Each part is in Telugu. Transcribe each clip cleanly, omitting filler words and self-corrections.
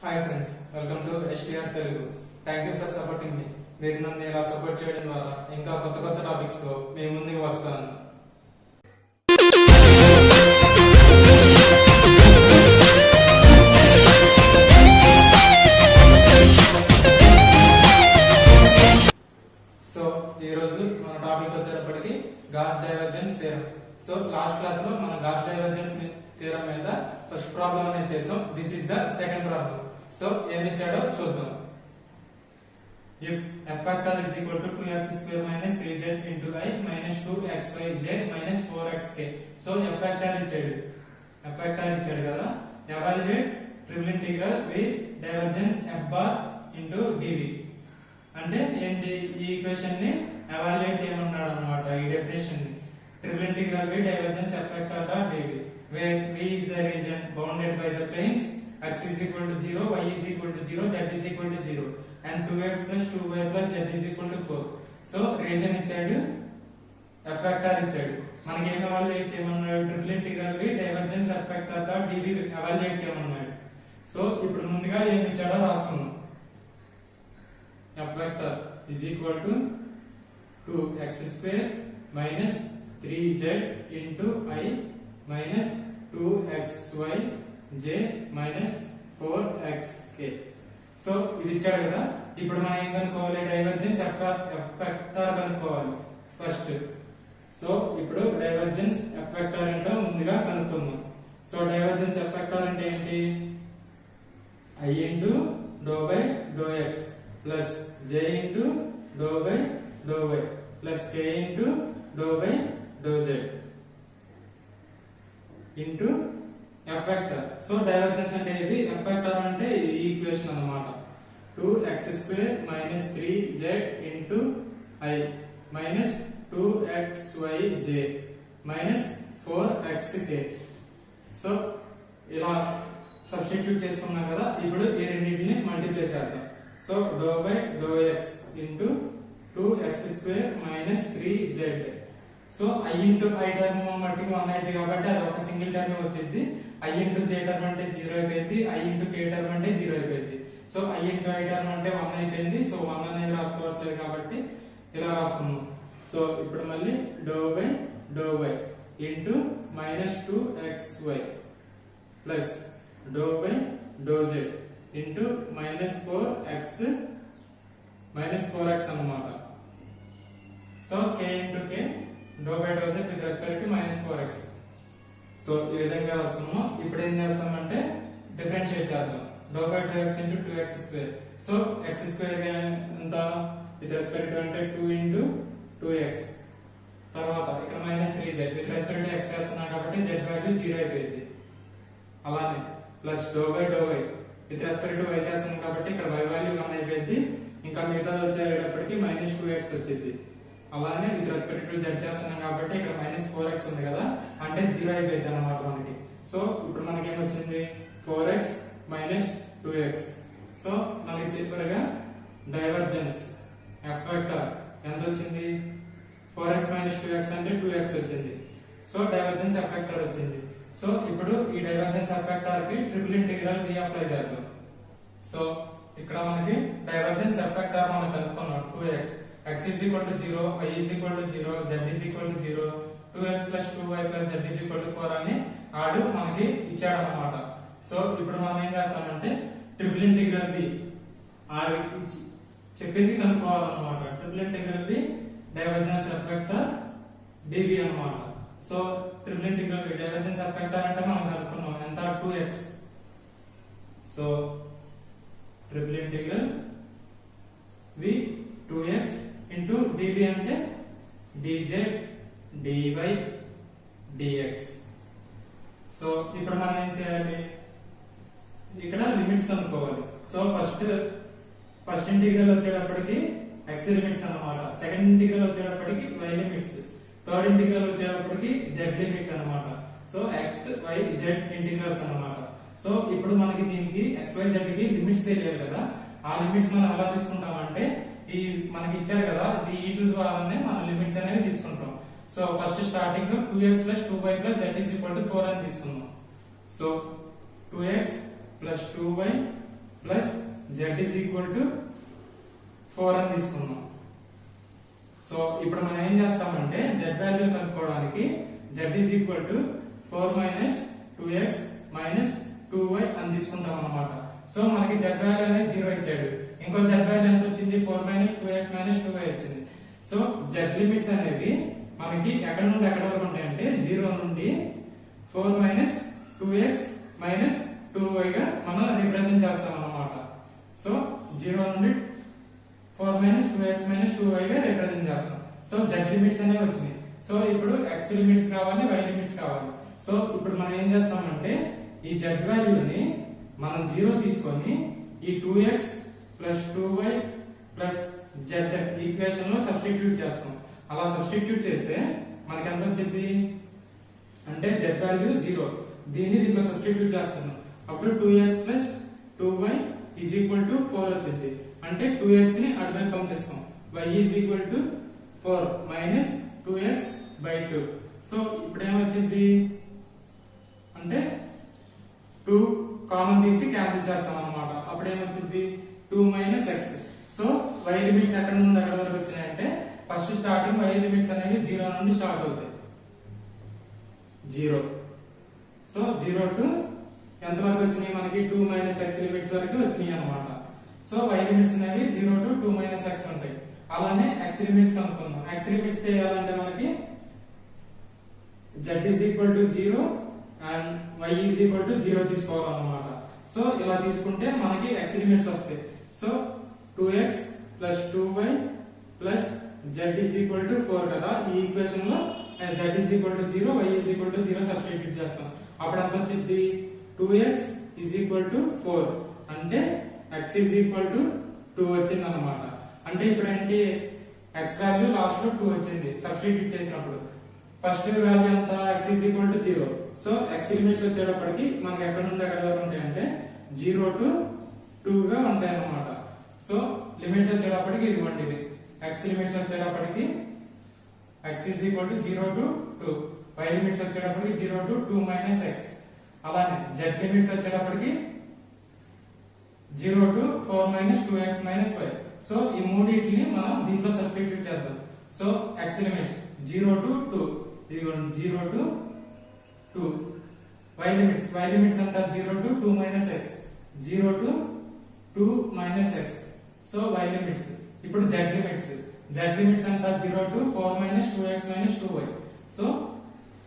Hi friends, welcome to STR Telugu. Thank you for supporting మీ. మీరు నన్ను ఇలా సపోర్ట్ చేయడం ద్వారా ఇంకా కొత్త కొత్త టాపిక్స్ తో మీ ముందుకు వస్తాను. సో ఈ రోజు మన టాపిక్ వచ్చేటప్పటికి Gauss divergence theorem. So last class లో మనం గాస్ డైవర్జెన్స్ థియరం మీద ఫస్ట్ ప్రాబ్లం అనేది చేసాం. This is the second problem. So ఏమి ఇచ్చాడో చూద్దాం. If f factor is equal to 2x square minus 3z into I minus 2xyj minus 4xk. So f factor ఇచ్చాడు కదా. Evaluate triple integral v divergence f bar into dv. అంటే ఏంటి, ఈ ఈక్వేషన్ ని ఎవాల్యుయేట్ చేయమన్నాడు అన్నమాట. ఈ డెఫినిషన్ ని triple integral v divergence f factor dot dv where v is the region bounded by the planes x is equal to 0, y is equal to 0, z is equal to 0 and 2x plus 2y plus z is equal to 4. So reason ఇచ్చాడు, f factor ఇచ్చాడు. మనకి ఏం ఎవాల్యుయేట్ చేయమన్నాడు? Triple integral v divergence f factor dot dv evaluate చేయమన్నాడు. సో ఇప్పుడు ముందుగా ఏం ఇచ్చాడో రాసుకుందాం. f factor is equal to 2x square minus 3z into I minus 2xy j minus 4xk. So ఇది ఇచ్చాడు కదా. ఇప్పుడు మనం ఏం కనుక్కోవాలి? డైవర్జెన్స్ f factor కనుక్కోవాలి ఫస్ట్. సో ఇప్పుడు డైవర్జెన్స్ f factor ఏంటో ముందుగా కనుక్కుందాం. సో డైవర్జెన్స్ f factor అంటే ఏంటి? I into dou by dou x plus j into dou by dou y plus k into dou by dou z into f factor. So divergence అంటే ఇది, f factor అంటే ఈ ఈక్వేషన్ అన్నమాట. 2x square minus 3z into I minus 2xyj minus 4xk. So ఇలా సబ్స్టిట్యూట్ చేసుకున్నాం కదా. ఇప్పుడు ఈ రెండింటిని మల్టిప్లై చేద్దాం. So dou by dou x into 2x square minus 3z. So I into I term మట్టికి 1 అయితే కాబట్టి అది ఒక సింగిల్ టర్మ్ వచ్చింది. I into j టర్మ్ అంటే 0 అయిపోయింది. I into k టర్మ్ అంటే 0 అయిపోయింది. So I into I term అంటే 1 అయిపోయింది. సో 1 అనేది రాసుకోవట్లేదు కాబట్టి ఇలా రాసుకున్నాం. సో ఇప్పుడు మళ్ళీ dou by dou y into minus 2xy plus dou by dou z into minus 4x అన్నమాట. So k into k dou by dou z with respect to minus 4x. So ఈ విధంగా రాసుకున్నాం. ఇప్పుడు ఏం చేస్తామంటే డిఫరెన్షియేట్ చేద్దాం. dou by dou x into 2x square. So x square ఎంత with respect to అంటే 2 into 2x. తర్వాత ఇక్కడ minus 3z with respect to x చేస్తున్నాం కాబట్టి z వాల్యూ 0 అయిపోయింది. అలానే plus dou by dou y with respect to y చేస్తున్నాం కాబట్టి ఇక్కడ y వాల్యూ 1 అయిపోయింది. ఇంకా మిగతా వచ్చేటప్పటికి minus 2x వచ్చింది. అలానే విత్ రెస్పెక్ట్ టు z చేస్తున్నాం కాబట్టి ఇక్కడ minus 4x ఉంది కదా, అంటే 0 అయిపోయింది అన్నమాట మనకి. సో ఇప్పుడు మనకి ఏం వచ్చింది? 4x minus 2x. సో మనకి చివరిగా డైవర్జెన్స్ f factor ఎంత వచ్చింది? 4x minus 2x అంటే 2x వచ్చింది. సో డైవర్జెన్స్ f factor వచ్చింది. సో ఇప్పుడు ఈ డైవర్జెన్స్ f factor కి ట్రిపుల్ ఇంటిగ్రల్ v అప్లై చేద్దాం. సో ఇక్కడ మనకి డైవర్జెన్స్ f factor మనం కనుక్కున్నాం. 2x x is equal to 0, y is equal to 0, z is equal to 0, 2x plus 2y plus z is equal to 4 అని ఆడు మనకి ఇచ్చాడు అన్నమాట. సో ఇప్పుడు మనం ఏం చేస్తామంటే ట్రిపుల్ ఇంటిగ్రల్ b ఆడు చెప్పింది కనుక్కోవాలన్నమాట. Triple integral b divergence f factor dv అన్నమాట. So triple integral b divergence f factor అంటే మనం కనుక్కున్నాం ఎంత? 2x. So triple integral v 2x into dv అంటే dz dy dx. సో ఇప్పుడు మనం ఏం చేయాలి? ఇక్కడ లిమిట్స్ కనుక్కోవాలి. సో ఫస్ట్ ఇంటిగ్రల్ వచ్చేటప్పటికి x లిమిట్స్ అన్నమాట. సెకండ్ ఇంటిగ్రల్ వచ్చేటప్పటికి y లిమిట్స్. థర్డ్ ఇంటిగ్రల్ వచ్చేటప్పటికి z లిమిట్స్ అన్నమాట. So x y z integrals అన్నమాట. సో ఇప్పుడు మనకి దీనికి x y z కి లిమిట్స్ తెలియాలి కదా. ఆ లిమిట్స్ మనం ఎలా తీసుకుంటామంటే ఈ మనకి ఇచ్చారు కదా, ఈ e2 ద్వారానే మనం లిమిట్స్ అనేవి తీసుకుంటాం. So first starting 2x plus 2y plus z is equal to 4 అని తీసుకున్నాం. So 2x plus 2y plus z is equal to 4 అని తీసుకున్నాం. సో ఇప్పుడు మనం ఏం చేస్తామంటే z వాల్యూ కనుక్కోవడానికి z is equal to 4 minus 2x minus 2y అని తీసుకుంటాం అన్నమాట. సో మనకి z వాల్యూ అనేది 0 ఇచ్చాడు. ఇంకో z వాల్యూ ఎంత వచ్చింది? 4 మైనస్ 2x మైనస్ 2y వచ్చింది. సో z లిమిట్స్ అనేవి మనకి ఎక్కడ నుండి ఎక్కడ వరకు ఉంటాయంటే 0 నుండి 4 మైనస్ 2x మైనస్ 2y గా మనం రిప్రజెంట్ చేస్తాం అన్నమాట. సో 0 నుండి 4 మైనస్ 2x మైనస్ 2y గా రిప్రజెంట్ చేస్తాం. సో z లిమిట్స్ అనేవి వచ్చినాయి. సో ఇప్పుడు x లిమిట్స్ కావాలి, y లిమిట్స్ కావాలి. సో ఇప్పుడు మనం ఏం చేస్తామంటే ఈ z వాల్యూని మనం 0 తీసుకొని ఈ 2x plus 2y plus z equation లో సబ్స్టిట్యూట్ చేస్తాం. అలా సబ్స్టిట్యూట్ చేస్తే మనకి ఎంత వచ్చింది అంటే z వాల్యూ 0, దీన్ని దీంట్లో సబ్స్టిట్యూట్ చేస్తున్నాం. అప్పుడు 2x plus 2y is equal to 4 వచ్చింది. అంటే 2x ని అటువైపు పంపిస్తాం. y is equal to 4 minus 2x by 2. So ఇప్పుడు ఏమొచ్చింది అంటే 2 కామన్ తీసి క్యాన్సిల్ చేస్తాం అన్నమాట. అప్పుడు ఏమొచ్చింది 2 minus x. So y limits ఎక్కడ నుండి ఎక్కడ వరకు వచ్చినాయంటే ఫస్ట్ స్టార్టింగ్ y లిమిట్స్ అనేవి 0 నుండి స్టార్ట్ అవుతాయి. 0. సో 0 టు ఎంత వరకు వచ్చినాయి మనకి 2 మైనస్ x లిమిట్స్ వరకు వచ్చినాయి అన్నమాట. సో y లిమిట్స్ అనేవి 0 టు 2 మైనస్ x ఉంటాయి. అలానే x లిమిట్స్ కనుక్కుందాం. x లిమిట్స్ చేయాలంటే మనకి z is equal to 0 and y is equal to 0 తీసుకోవాలన్నమాట. సో ఇలా తీసుకుంటే మనకి x లిమిట్స్ వస్తాయి. So 2x plus 2y plus z is equal to 4 కదా. ఈ ఈక్వేషన్ లో z is equal to 0, y is equal to 0 substitute చేస్తాం. అప్పుడు ఎంత వచ్చింది 2x ఈజ్ ఈక్వల్ టు 4 అంటే x ఈజ్ ఈక్వల్ టు 2 వచ్చింది అన్నమాట. అంటే ఇప్పుడు ఏంటి x వాల్యూ లాస్ట్ లో 2 వచ్చింది సబ్స్టిట్యూట్ చేసినప్పుడు. ఫస్ట్ వాల్యూ ఎంత x is equal to 0. So x limits వచ్చేటప్పటికి మనకి ఎక్కడ నుండి ఎక్కడ వరకు ఉంటాయి అంటే 0 టు 2 గా ఉంటాయి అన్నమాట. సో లిమిట్స్ వచ్చేటప్పటికి ఇదిగోండి ఇది x లిమిట్స్ వచ్చేటప్పటికి x is equal to 0 to 2, y limits వచ్చేటప్పటికి 0 టు 2 మైనస్ x. అలానే z లిమిట్స్ వచ్చేటప్పటికి 0 to 4 minus 2x minus y. So ఈ మూడింటిని మనం దీంట్లో సబ్స్టిట్యూట్ చేద్దాం. సో x లిమిట్స్ 0 టు 2, ఇదిగోండి 0 టు 2. y లిమిట్స్ అంతా 0 to 2 minus x, 0 to 2 minus x. So y limits. ఇప్పుడు z లిమిట్స్ అంతా 0 to 4 minus 2x minus 2y. So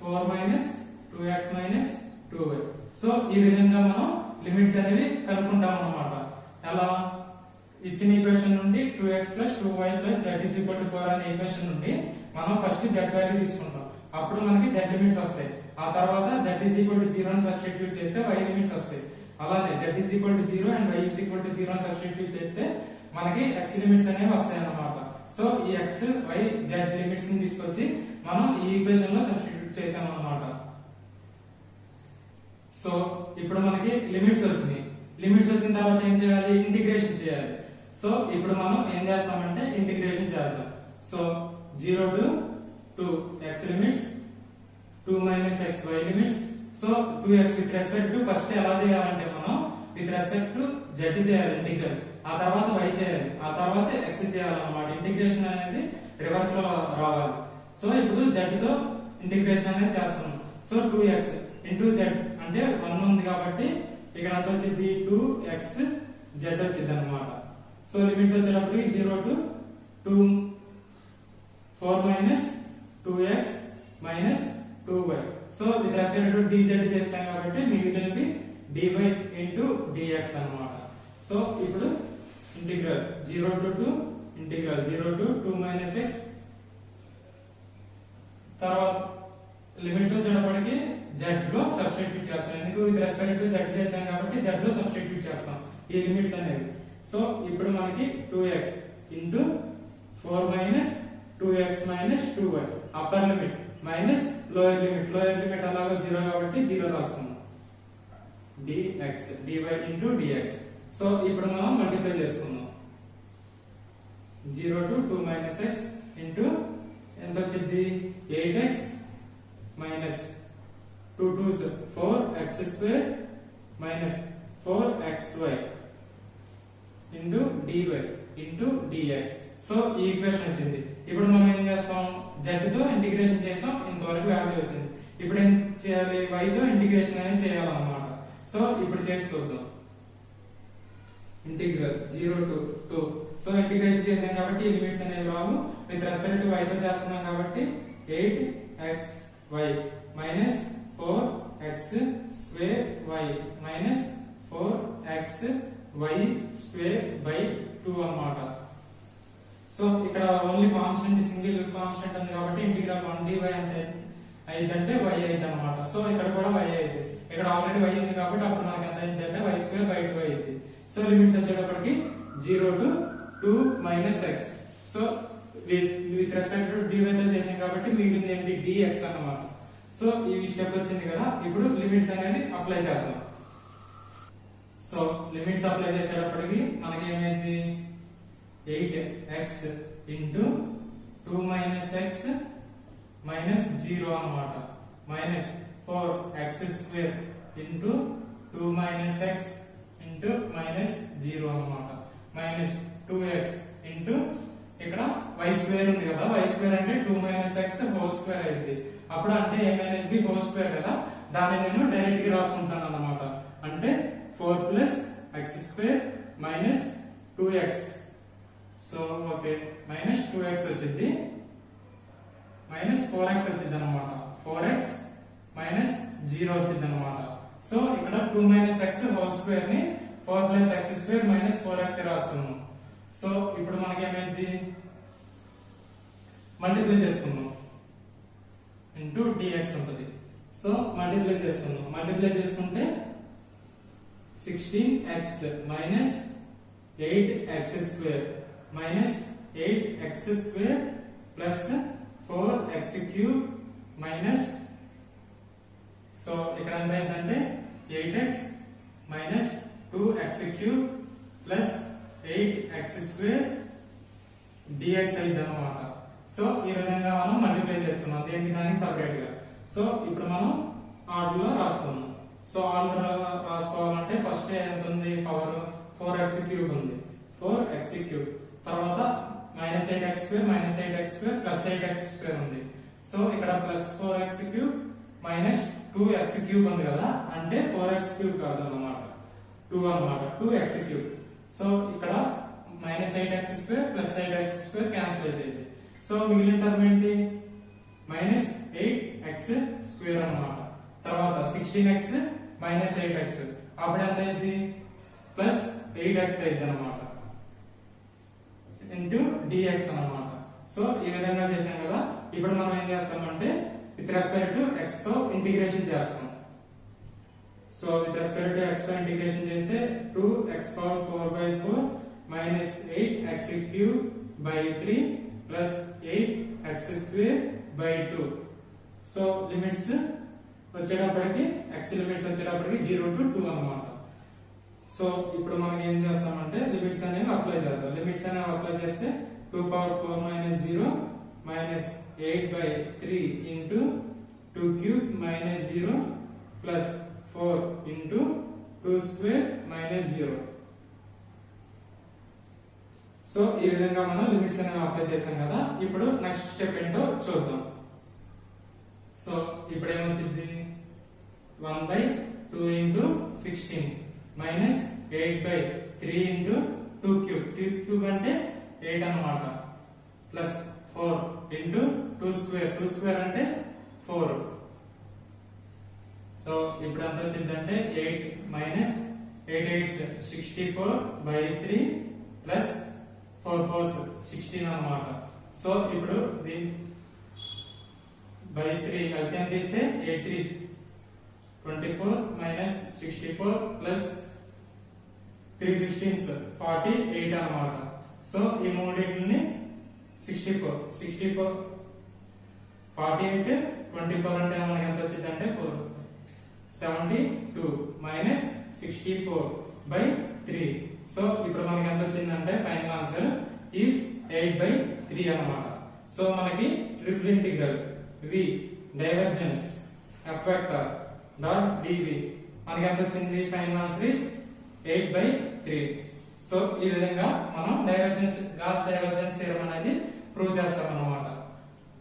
4 minus 2x minus 2y. So ఈ విధంగా మనం లిమిట్స్ అనేవి కనుక్కుంటాం అన్నమాట. ఎలా ఇచ్చిన ఈక్వేషన్ నుండి 2x plus 2y plus z is equal to 4 అనే ఈక్వేషన్ నుండి మనం ఫస్ట్ z వాల్యూ తీసుకుంటాం. అప్పుడు మనకి z లిమిట్స్ వస్తాయి. ఆ తర్వాత z ఈజ్ ఈక్వల్ టు 0 ని సబ్స్టిట్యూట్ చేస్తే y లిమిట్స్ వస్తాయి. అలానే z is equal to 0 and y is equal to 0 ని సబ్స్టిట్యూట్ చేస్తే మనకి x లిమిట్స్ అనేవి వస్తాయి అన్నమాట. సో ఈ x y z లిమిట్స్ ని తీసుకొచ్చి మనం ఈ ఈక్వేషన్ లో సబ్స్టిట్యూట్ చేసాం అన్నమాట. సో ఇప్పుడు మనకి లిమిట్స్ వచ్చినాయి. లిమిట్స్ వచ్చిన తర్వాత ఏం చేయాలి? ఇంటిగ్రేషన్ చేయాలి. సో ఇప్పుడు మనం ఏం చేస్తామంటే ఇంటిగ్రేషన్ చేద్దాం. So 0 to 2 x limits, 2 minus x y limits. So 2x with respect to first ఎలా చేయాలంటే మనం విత్ రెస్పెక్ట్ టు z చేయాలి ఇంటిగ్రల్, ఆ తర్వాత y చేయాలి, ఆ తర్వాత x చేయాలన్నమాట. ఇంటిగ్రేషన్ అనేది రివర్స్ లో రావాలి. సో ఇప్పుడు z తో ఇంటిగ్రేషన్ అనేది చేస్తాము. సో 2x ఇంటూ z అంటే 1 ఉంది కాబట్టి ఇక్కడ ఎంత వచ్చింది 2x z వచ్చింది అన్నమాట. సో లిమిట్స్ వచ్చేటప్పటికి 0 to 2 4 minus 2x minus 2y. So with respect to dz చేస్తాం కాబట్టి మిగిలినవి dy ఇంటూ dx అన్నమాట. సో ఇప్పుడు integral 0 to 2 integral 0 to 2 minus x. తర్వాత లిమిట్స్ వచ్చేటప్పటికి z లో సబ్స్టిట్యూట్ చేస్తాం. ఎందుకు విత్ రెస్పెక్ట్ టు z చేసాం కాబట్టి z లో సబ్స్టిట్యూట్ చేస్తాం ఈ లిమిట్స్ అనేవి. సో ఇప్పుడు మనకి 2x into 4 minus 2x minus 2y upper limit minus lower limit అలాగే 0 కాబట్టి 0 రాసుకున్నాం. dx dy into dx. So ఇప్పుడు మనం మల్టిప్లై చేసుకుందాం. 0 టు 2 మైనస్ x ఇంటూ ఎంత వచ్చింది 8x minus 2 2s 4x square minus 4xy into dy into dx. So ఈ ఈక్వేషన్ వచ్చింది. ఇప్పుడు మనం ఏం చేస్తాం, z తో ఇంటిగ్రేషన్ చేసాం, ఇంతవరకు వాల్యూ వచ్చింది. ఇప్పుడు ఏం చేయాలి, y తో ఇంటిగ్రేషన్ అనేది చేయాలన్నమాట. సో ఇప్పుడు చేసి చూద్దాం. Integral 0 to 2. సో ఇంటిగ్రేషన్ చేసాం కాబట్టి ఈ లిమిట్స్ అనేవి రావు. విత్ రెస్పెక్ట్ టు y తో చేస్తున్నాం కాబట్టి 8xy minus 4x square y minus 4xy square by 2 అన్నమాట. సో ఇక్కడ ఓన్లీ కాన్స్టెంట్, సింగిల్ కాన్స్టెంట్ ఉంది కాబట్టి ఇంటిగ్రల్ 1dy అంటే అయిందంటే y అయింది అనమాట. సో ఇక్కడ కూడా y అయింది. ఇక్కడ ఆల్రెడీ y ఉంది కాబట్టి అప్పుడు మనకి ఎంత అయింది అంటే y స్క్వేర్ బై 2 అయింది. సో లిమిట్స్ వచ్చేటప్పటికి 0 to 2 minus x. So with respect to dy తో చేసాం కాబట్టి మిగిలింది ఏంటి, dx అన్నమాట. సో ఈ స్టెప్ వచ్చింది కదా, ఇప్పుడు లిమిట్స్ అనేది అప్లై చేద్దాం. సో లిమిట్స్ అప్లై చేసేటప్పటికి మనకి ఏమైంది, 8x into 2 minus x minus 0 అన్నమాట, minus 4x square into 2 minus x into minus 0 అన్నమాట, మైనస్ 2x ఇంటూ ఇక్కడ y స్క్వేర్ ఉంది కదా, y స్క్వేర్ అంటే 2 మైనస్ x హోల్ స్క్వేర్ అయింది. అప్పుడు అంటే a minus b whole square కదా, దాన్ని నేను డైరెక్ట్ గా రాసుకుంటాను అన్నమాట. అంటే 4 plus x square minus 2x. So okay, minus 2x వచ్చింది, మైనస్ 4x వచ్చింది అనమాట. 4x మైనస్ 0 వచ్చింది అనమాట. సో ఇక్కడ 2 మైనస్ x హోల్ స్క్వేర్ ని 4 plus x square minus 4x రాసుకున్నాం. సో ఇప్పుడు మనకి ఏమైంది, మల్టిప్లై చేసుకున్నాం ఇంటూ dx ఉంటుంది. సో మల్టిప్లై చేసుకుందాం. మల్టిప్లై చేసుకుంటే 16x minus 8x square minus 8x square plus 4x cube minus, so ఇక్కడ ఎంత అయిందంటే 8x minus 2x cube plus 8x square dx అయింది అన్నమాట. సో ఈ విధంగా మనం మల్టిప్లై చేసుకున్నాం దేనికి దానికి సపరేట్ గా. సో ఇప్పుడు మనం ఆర్డర్ లో రాసుకున్నాం. సో ఆర్డర్ రాసుకోవాలంటే ఫస్ట్ ఎంత ఉంది, పవర్ 4x క్యూబ్ ఉంది, 4x క్యూబ్, తర్వాత minus 8x square minus 8x square plus 8x square ఉంది. సో ఇక్కడ plus 4x cube minus 2x cube ఉంది కదా, అంటే 4x క్యూబ్ కాదు అన్నమాట, 2 అన్నమాట, 2x క్యూబ్. సో ఇక్కడ minus 8x square plus 8x square cancel అయిపోయింది. సో మిగిలిన టర్మ్ ఏంటి, మైనస్ 8x స్క్వేర్ అన్నమాట. తర్వాత 16x మైనస్ 8x, అప్పుడు ఎంత అయింది, ప్లస్ 8x అయింది అన్నమాట, ఇంటూ dx అన్నమాట. సో ఈ విధంగా చేసాం కదా. ఇప్పుడు మనం ఏం చేస్తామంటే విత్ రెస్పెక్ట్ టు x తో ఇంటిగ్రేషన్ చేస్తాం. So with respect to x తో ఇంటిగ్రేషన్ చేస్తే 2x power 4/4 minus 8x cube by 3 plus 8x square by 2. So limits వచ్చేటప్పటికి x లిమిట్స్ వచ్చేటప్పటికి 0 to 2 అన్నమాట. సో ఇప్పుడు మనం ఏం చేస్తామంటే లిమిట్స్ అనేవి అప్లై చేద్దాం. లిమిట్స్ అనేవి అప్లై చేస్తే 2 power 4 minus 0 minus 8/3 into 2 cube minus 0 plus 4 into 2 square minus 0. So ఈ విధంగా మనం లిమిట్స్ అనేవి అప్లై చేసాం కదా. ఇప్పుడు నెక్స్ట్ స్టెప్ ఏంటో చూద్దాం. సో ఇప్పుడు ఏమొచ్చింది, 1/2 into 16 minus 8/3 into 2 cube, 2 cube అంటే 8 అన్నమాట, ప్లస్ 4 ఇంటూ 2 స్క్వేర్, 2 స్క్వేర్ అంటే 4. సో ఇప్పుడు ఎంత వచ్చిందంటే 8 మైనస్ 8 8 64/3 ప్లస్ 4 4 16 అన్నమాట. సో ఇప్పుడు దీని బై 3 కలిసి తీస్తే 8 3 24 మైనస్ 64 ప్లస్ 3 16 48 అన్నమాట. సో ఈ మూడింటిని 64 48 24 అంటే మనకి ఎంత వచ్చిందంటే 4 72 మైనస్ 64/3. సో ఇప్పుడు మనకి ఎంత వచ్చిందంటే ఫైనల్ ఆన్సర్ ఈస్ 8/3 అన్నమాట. సో మనకి triple integral v divergence f vector dot dv మనకి ఎంత వచ్చింది, ఫైనల్ ఆన్సర్ ఈస్ 8/3. సో ఈ విధంగా మనం గాస్ డైవర్జెన్స్ థియరం అనేది ప్రూవ్ చేస్తాం అన్నమాట.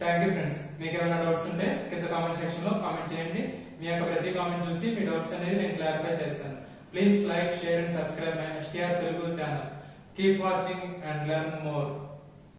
Thank you friends. మీకు ఏమైనా డౌట్స్ ఉంటే కింద కామెంట్ సెక్షన్ లో కామెంట్ చేయండి. మీ యొక్క ప్రతి కామెంట్ చూసి మీ డౌట్స్ అనేది నేను క్లారిఫై చేస్తాను. Please like, share and subscribe my STR Telugu channel. Keep watching and learn more.